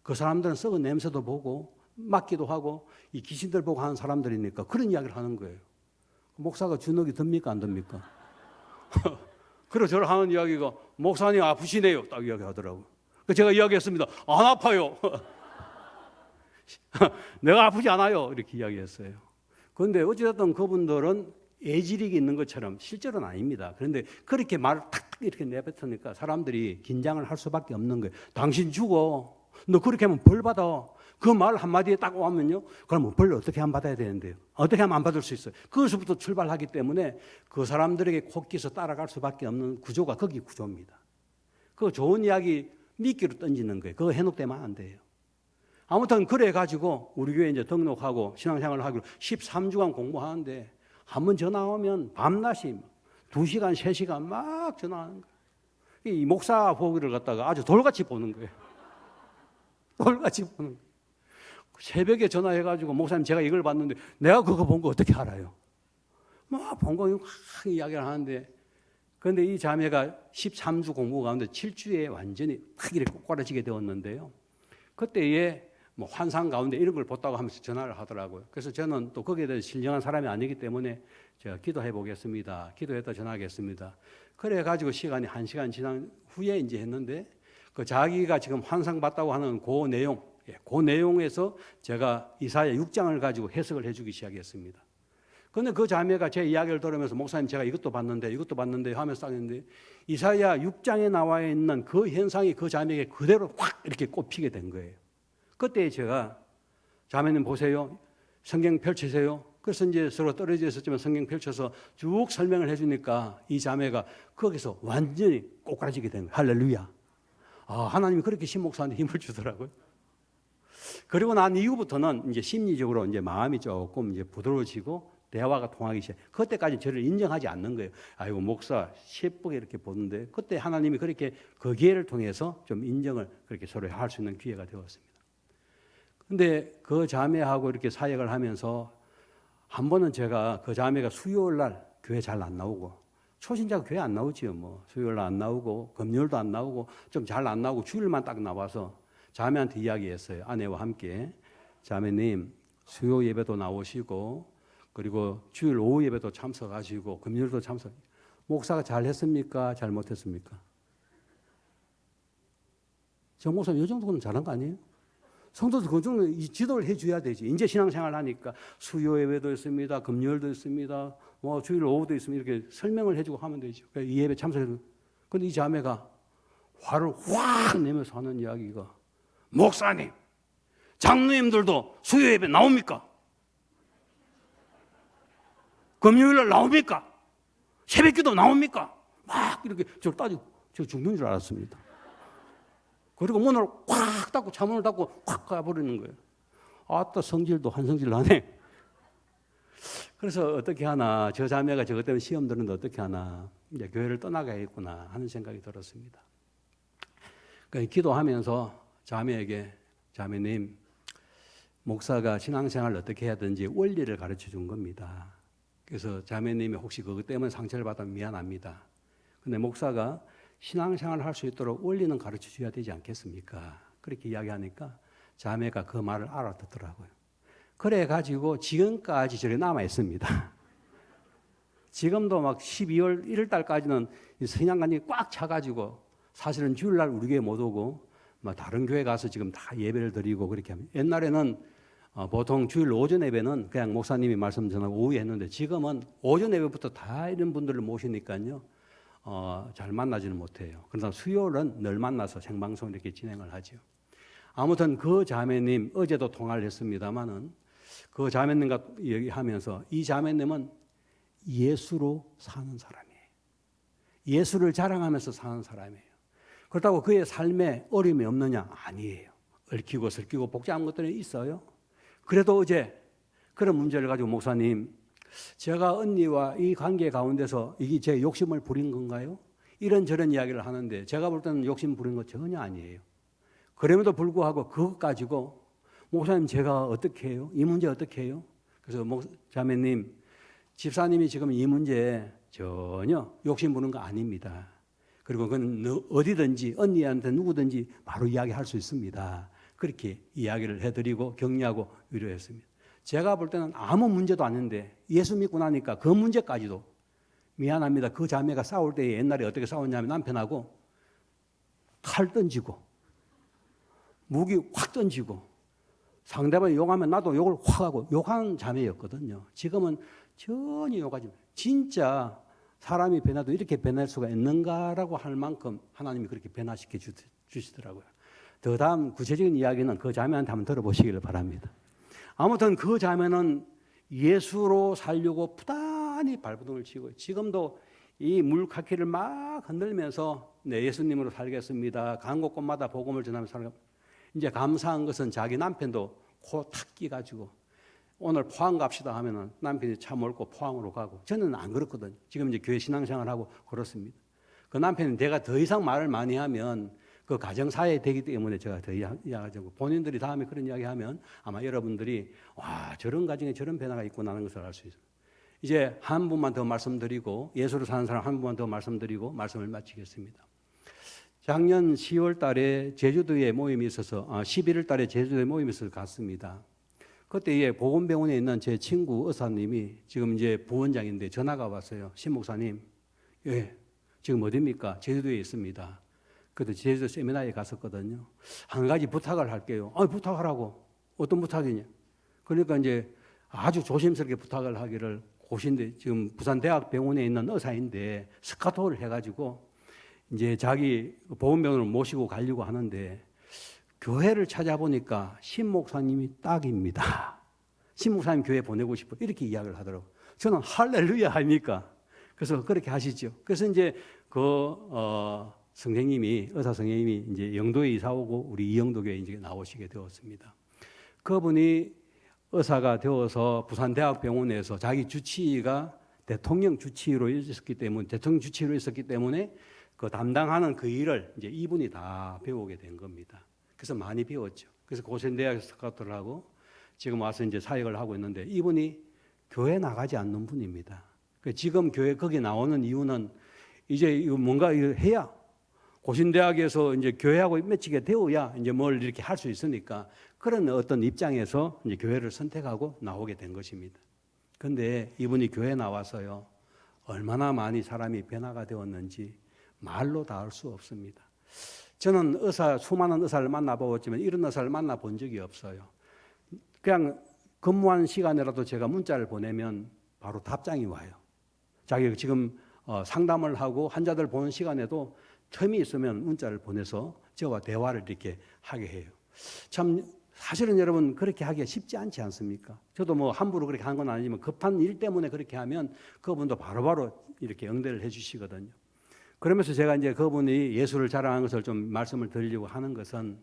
그 사람들은 썩은 냄새도 보고 맞기도 하고 이 귀신들 보고 하는 사람들이니까 그런 이야기를 하는 거예요. 목사가 주눅이 듭니까 안 듭니까? 그리고 저를 하는 이야기가 목사님 아프시네요 딱 이야기하더라고요. 제가 이야기했습니다. 안 아파요. 내가 아프지 않아요 이렇게 이야기했어요. 그런데 어찌됐든 그분들은 애지력이 있는 것처럼 실제로는 아닙니다. 그런데 그렇게 말을 탁탁 이렇게 내뱉으니까 사람들이 긴장을 할 수밖에 없는 거예요. 당신 죽어. 너 그렇게 하면 벌 받아. 그 말 한마디에 딱 오면요. 그럼 벌 어떻게 안 받아야 되는데요? 어떻게 하면 안 받을 수 있어요? 그것부터 출발하기 때문에 그 사람들에게 콧기서 따라갈 수밖에 없는 구조가 거기 구조입니다. 그 좋은 이야기 미끼로 던지는 거예요. 그거 해놓되면 안 돼요. 아무튼 그래가지고 우리 교회 이제 등록하고 신앙생활을 하기로 13주간 공부하는데 한번 전화 오면 밤낮이 2시간, 3시간 막 전화하는 거예요. 이 목사 보기를 갖다가 아주 돌같이 보는 거예요. 돌같이 보는 거예요. 새벽에 전화해가지고 목사님 제가 이걸 봤는데 내가 그거 본 거 어떻게 알아요? 막 본 거 막 이야기를 하는데 그런데 이 자매가 13주 공부 가운데 7주에 완전히 탁 이렇게 꼬꾸라지게 되었는데요. 그때에 뭐 환상 가운데 이런 걸 봤다고 하면서 전화를 하더라고요. 그래서 저는 또 거기에 대해서 신령한 사람이 아니기 때문에 제가 기도해 보겠습니다. 기도했다 전화하겠습니다. 그래가지고 시간이 1시간 지난 후에 이제 했는데 그 자기가 지금 환상 봤다고 하는 그 내용, 그 내용에서 제가 이사야 6장을 가지고 해석을 해주기 시작했습니다. 그런데 그 자매가 제 이야기를 들으면서 목사님 제가 이것도 봤는데 하면서 했는데 이사야 6장에 나와 있는 그 현상이 그 자매에게 그대로 확 이렇게 꼽히게 된 거예요. 그때 제가 자매님 보세요. 성경 펼치세요. 그래서 이제 서로 떨어져 있었지만 성경 펼쳐서 쭉 설명을 해주니까 이 자매가 거기서 완전히 꼬꾸라지게 된 거예요. 할렐루야. 아, 하나님이 그렇게 신 목사한테 힘을 주더라고요. 그리고 난 이후부터는 이제 심리적으로 이제 마음이 조금 이제 부드러워지고 대화가 통하기 시작. 그때까지 저를 인정하지 않는 거예요. 아이고 목사 예쁘게 이렇게 보는데 그때 하나님이 그렇게 그 기회를 통해서 좀 인정을 그렇게 서로 할 수 있는 기회가 되었습니다. 근데 그 자매하고 이렇게 사역을 하면서 한 번은 제가 그 자매가 수요일 날 교회 잘 안 나오고 초신자가 교회 안 나오지요. 뭐 수요일 날 안 나오고 금요일도 안 나오고 좀 잘 안 나오고 주일만 딱 나와서 자매한테 이야기했어요. 아내와 함께 자매님 수요 예배도 나오시고 그리고 주일 오후 예배도 참석하시고 금요일도 참석. 목사가 잘했습니까? 잘못했습니까? 저 목사 이 정도는 잘한 거 아니에요? 성도들 그 정도 지도를 해줘야 되지. 이제 신앙생활 하니까 수요 예배도 있습니다. 금요일도 있습니다. 뭐 주일 오후도 있습니다. 이렇게 설명을 해주고 하면 되죠. 이 예배 참석해서. 그런데 이 자매가 화를 확 내면서 하는 이야기가 목사님, 장로님들도 수요 예배 나옵니까? 금요일날 나옵니까? 새벽기도 나옵니까? 막 이렇게 저 따지고 저 죽는 줄 알았습니다. 그리고 문을 확 닫고 차문을 닫고 확 가버리는 거예요. 아따 성질도 한성질 나네. 그래서 어떻게 하나 저 자매가 저것 때문에 시험 드는데 어떻게 하나 이제 교회를 떠나가야겠구나 하는 생각이 들었습니다. 그러니까 기도하면서 자매에게 자매님 목사가 신앙생활을 어떻게 해야 되는지 원리를 가르쳐 준 겁니다. 그래서 자매님이 혹시 그것 때문에 상처를 받으면 미안합니다. 근데 목사가 신앙생활을 할 수 있도록 원리는 가르쳐 줘야 되지 않겠습니까? 그렇게 이야기하니까 자매가 그 말을 알아듣더라고요. 그래가지고 지금까지 저리 남아 있습니다. 지금도 막 12월 1월 달까지는 성향관이 꽉 차가지고 사실은 주일날 우리 교회 못 오고 뭐 다른 교회 가서 지금 다 예배를 드리고 그렇게 합니다. 옛날에는 보통 주일 오전 예배는 그냥 목사님이 말씀 전하고 오후에 했는데 지금은 오전 예배부터 다 이런 분들을 모시니까요. 잘 만나지는 못해요. 그러나 수요일은 늘 만나서 생방송 이렇게 진행을 하죠. 아무튼 그 자매님 어제도 통화를 했습니다마는 그 자매님과 얘기하면서 이 자매님은 예수로 사는 사람이에요. 예수를 자랑하면서 사는 사람이에요. 그렇다고 그의 삶에 어려움이 없느냐? 아니에요. 얽히고 설키고 복잡한 것들이 있어요. 그래도 어제 그런 문제를 가지고 목사님 제가 언니와 이 관계 가운데서 이게 제 욕심을 부린 건가요? 이런저런 이야기를 하는데 제가 볼 때는 욕심 부린 거 전혀 아니에요. 그럼에도 불구하고 그것 가지고 목사님 제가 어떻게 해요? 이 문제 어떻게 해요? 그래서 자매님 집사님이 지금 이 문제에 전혀 욕심 부는 거 아닙니다. 그리고 그건 어디든지 언니한테 누구든지 바로 이야기할 수 있습니다. 그렇게 이야기를 해드리고 격려하고 위로했습니다. 제가 볼 때는 아무 문제도 아닌데 예수 믿고 나니까 그 문제까지도 미안합니다. 그 자매가 싸울 때 옛날에 어떻게 싸웠냐면 남편하고 칼 던지고 무기 확 던지고 상대방이 욕하면 나도 욕을 확 하고 욕하는 자매였거든요. 지금은 전혀 욕하지 마요. 진짜 사람이 변해도 이렇게 변할 수가 있는가라고 할 만큼 하나님이 그렇게 변화시켜 주시더라고요. 더 다음 구체적인 이야기는 그 자매한테 한번 들어보시기를 바랍니다. 아무튼 그 자매는 예수로 살려고 부단히 발버둥을 치고 지금도 이 물카키를 막 흔들면서 네, 예수님으로 살겠습니다. 간 곳곳마다 복음을 전하면서 살고 이제 감사한 것은 자기 남편도 코 탁 끼가지고 오늘 포항 갑시다 하면은 남편이 차 몰고 포항으로 가고 저는 안 그렇거든요. 지금 이제 교회 신앙생활하고 그렇습니다. 그 남편이 내가 더 이상 말을 많이 하면 그 가정사회 되기 때문에 제가 더 이야기하고 본인들이 다음에 그런 이야기하면 아마 여러분들이 와 저런 가정에 저런 변화가 있구나 하는 것을 알 수 있어요. 이제 한 분만 더 말씀드리고 예수로 사는 사람 한 분만 더 말씀드리고 말씀을 마치겠습니다. 작년 10월 달에 제주도에 모임이 있어서 11월 달에 제주도에 모임이 있어서 갔습니다. 그때 보건병원에 있는 제 친구 의사님이 지금 이제 부원장인데 전화가 왔어요. 신 목사님, 예, 지금 어디입니까? 제주도에 있습니다. 그때 제주도 세미나에 갔었거든요. 한 가지 부탁을 할게요. 부탁하라고. 어떤 부탁이냐? 그러니까 이제 아주 조심스럽게 부탁을 하기를 고신데 지금 부산대학병원에 있는 의사인데 스카토를 해가지고 이제 자기 보건병원을 모시고 가려고 하는데 교회를 찾아보니까 신 목사님이 딱입니다. 신 목사님 교회 보내고 싶어 이렇게 이야기를 하더라고요. 저는 할렐루야 하니까 그래서 그렇게 하시죠. 그래서 이제 선생님이 의사 선생님이 이제 영도에 이사 오고 우리 이영도 교회 이제 나오시게 되었습니다. 그분이 의사가 되어서 부산대학병원에서 자기 주치의가 대통령 주치의로 있었기 때문에 그 담당하는 그 일을 이제 이분이 다 배우게 된 겁니다. 그래서 많이 배웠죠. 그래서 고센대학에서 스카우트를 하고 지금 와서 이제 사역을 하고 있는데 이분이 교회 나가지 않는 분입니다. 지금 교회 거기 나오는 이유는 이제 이거 뭔가 해야 고신대학에서 이제 교회하고 맺히게 되어야 이제 뭘 이렇게 할 수 있으니까 그런 어떤 입장에서 이제 교회를 선택하고 나오게 된 것입니다. 그런데 이분이 교회 나와서요 얼마나 많이 사람이 변화가 되었는지 말로 다 알 수 없습니다. 저는 수많은 의사를 만나보았지만 이런 의사를 만나본 적이 없어요. 그냥 근무한 시간이라도 제가 문자를 보내면 바로 답장이 와요. 자기가 지금 상담을 하고 환자들 보는 시간에도 틈이 있으면 문자를 보내서 저와 대화를 이렇게 하게 해요. 참 사실은 여러분 그렇게 하기가 쉽지 않지 않습니까? 저도 뭐 함부로 그렇게 한 건 아니지만 급한 일 때문에 그렇게 하면 그분도 바로바로 이렇게 응대를 해 주시거든요. 그러면서 제가 이제 그분이 예수를 자랑한 것을 좀 말씀을 드리려고 하는 것은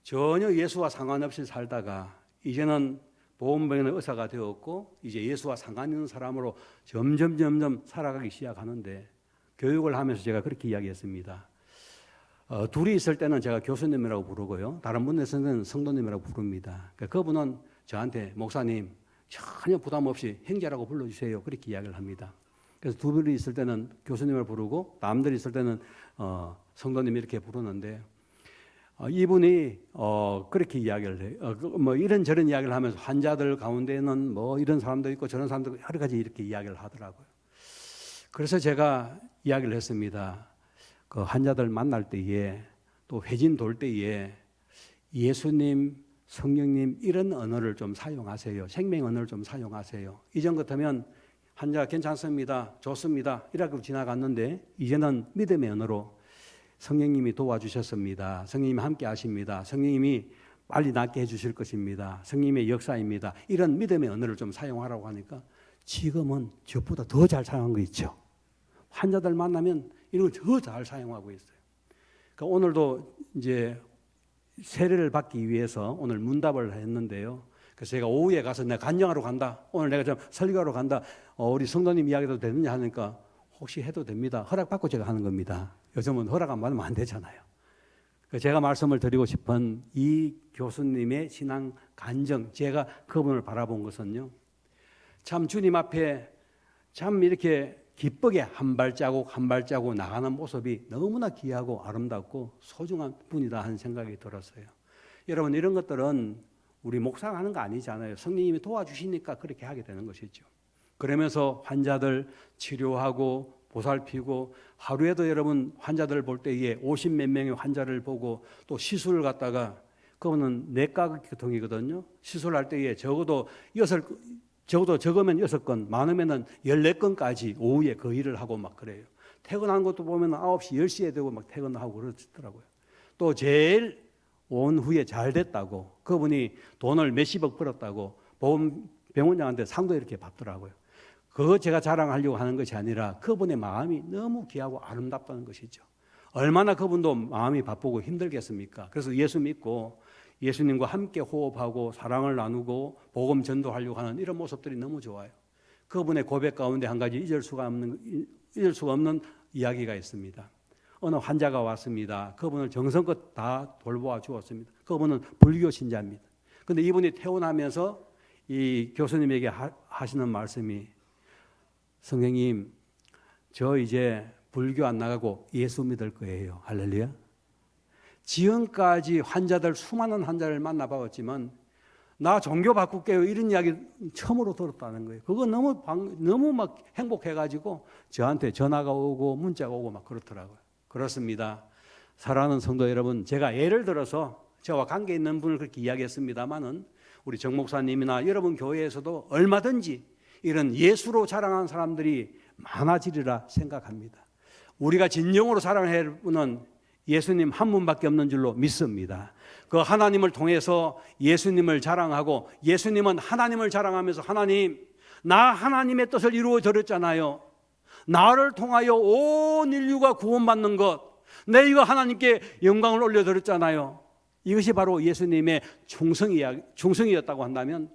전혀 예수와 상관없이 살다가 이제는 보건병원의 의사가 되었고 이제 예수와 상관 있는 사람으로 점점 살아가기 시작하는데 교육을 하면서 제가 그렇게 이야기했습니다. 둘이 있을 때는 제가 교수님이라고 부르고요. 다른 분에서는 성도님이라고 부릅니다. 그러니까 그분은 저한테 목사님 전혀 부담 없이 형제라고 불러주세요. 그렇게 이야기를 합니다. 그래서 두 분이 있을 때는 교수님을 부르고 남들이 있을 때는 성도님 이렇게 부르는데 이분이 그렇게 이야기를 해요. 뭐 이런저런 이야기를 하면서 환자들 가운데는 뭐 이런 사람도 있고 저런 사람도 있고 여러 가지 이렇게 이야기를 하더라고요. 그래서 제가 이야기를 했습니다. 그 환자들 만날 때에 또 회진 돌 때에 예수님, 성령님 이런 언어를 좀 사용하세요. 생명 언어를 좀 사용하세요. 이전 같으면 환자 괜찮습니다. 좋습니다. 이라고 지나갔는데 이제는 믿음의 언어로 성령님이 도와주셨습니다. 성령님이 함께 하십니다. 성령님이 빨리 낫게 해주실 것입니다. 성령님의 역사입니다. 이런 믿음의 언어를 좀 사용하라고 하니까 지금은 저보다 더 잘 사용한 거 있죠. 환자들 만나면 이런 걸 더 잘 사용하고 있어요. 그러니까 오늘도 이제 세례를 받기 위해서 오늘 문답을 했는데요. 그래서 제가 오후에 가서 내가 간증하러 간다. 오늘 내가 좀 설교하러 간다. 우리 성도님 이야기도 되느냐 하니까 혹시 해도 됩니다. 허락받고 제가 하는 겁니다. 요즘은 허락 안 받으면 안 되잖아요. 제가 말씀을 드리고 싶은 이 교수님의 신앙 간증, 제가 그분을 바라본 것은요. 참 주님 앞에 참 이렇게 기쁘게 한 발자국 한 발자국 나가는 모습이 너무나 귀하고 아름답고 소중한 분이다 하는 생각이 들었어요. 여러분 이런 것들은 우리 목사가 하는 거 아니잖아요. 성령님이 도와주시니까 그렇게 하게 되는 것이죠. 그러면서 환자들 치료하고 보살피고 하루에도 여러분 환자들 볼 때에 50몇 명의 환자를 보고 또 시술을 갖다가 그거는 내과 교통이거든요. 시술할 때에 적어도 적으면 6건, 많으면은 14건까지 오후에 그 일을 하고 막 그래요. 퇴근하는 것도 보면 9시, 10시에 되고 막 퇴근하고 그러더라고요. 또 제일 온 후에 잘 됐다고, 그분이 돈을 몇십억 벌었다고 병원장한테 상도 이렇게 받더라고요. 그거 제가 자랑하려고 하는 것이 아니라 그분의 마음이 너무 귀하고 아름답다는 것이죠. 얼마나 그분도 마음이 바쁘고 힘들겠습니까? 그래서 예수 믿고 예수님과 함께 호흡하고 사랑을 나누고 복음 전도하려고 하는 이런 모습들이 너무 좋아요. 그분의 고백 가운데 한 가지 잊을 수가 없는 이야기가 있습니다. 어느 환자가 왔습니다. 그분을 정성껏 다 돌보아 주었습니다. 그분은 불교 신자입니다. 그런데 이분이 퇴원하면서 이 교수님에게 하시는 말씀이, 선생님, 저 이제 불교 안 나가고 예수 믿을 거예요. 할렐루야. 지금까지 수많은 환자를 만나봤지만 나 종교 바꿀게요 이런 이야기 처음으로 들었다는 거예요. 그거 너무 막 행복해가지고 저한테 전화가 오고 문자가 오고 막 그렇더라고요. 그렇습니다. 사랑하는 성도 여러분, 제가 예를 들어서 저와 관계 있는 분을 그렇게 이야기했습니다마는 우리 정 목사님이나 여러분 교회에서도 얼마든지 이런 예수로 자랑하는 사람들이 많아지리라 생각합니다. 우리가 진정으로 사랑해야 할 분은 예수님 한 분밖에 없는 줄로 믿습니다. 그 하나님을 통해서 예수님을 자랑하고, 예수님은 하나님을 자랑하면서 하나님, 나 하나님의 뜻을 이루어 드렸잖아요. 나를 통하여 온 인류가 구원받는 것, 내 이거 하나님께 영광을 올려드렸잖아요. 이것이 바로 예수님의 충성이었다고 한다면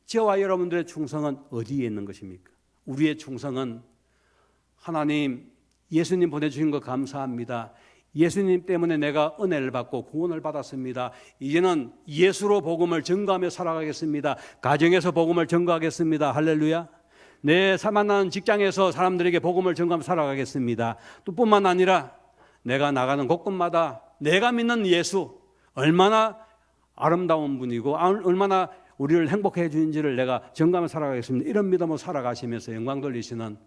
저와 여러분들의 충성은 어디에 있는 것입니까? 우리의 충성은 하나님, 예수님 보내주신 것 감사합니다. 예수님 때문에 내가 은혜를 받고 구원을 받았습니다. 이제는 예수로 복음을 전가하며 살아가겠습니다. 가정에서 복음을 전가하겠습니다. 할렐루야. 내 만나는 직장에서 사람들에게 복음을 전가하며 살아가겠습니다. 또 뿐만 아니라 내가 나가는 곳곳마다 내가 믿는 예수, 얼마나 아름다운 분이고 얼마나 우리를 행복해 주는지를 내가 전가하며 살아가겠습니다. 이런 믿음으로 살아가시면서 영광 돌리시는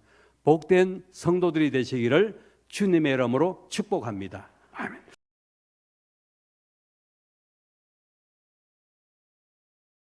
복된 성도들이 되시기를 주님의 이름으로 축복합니다.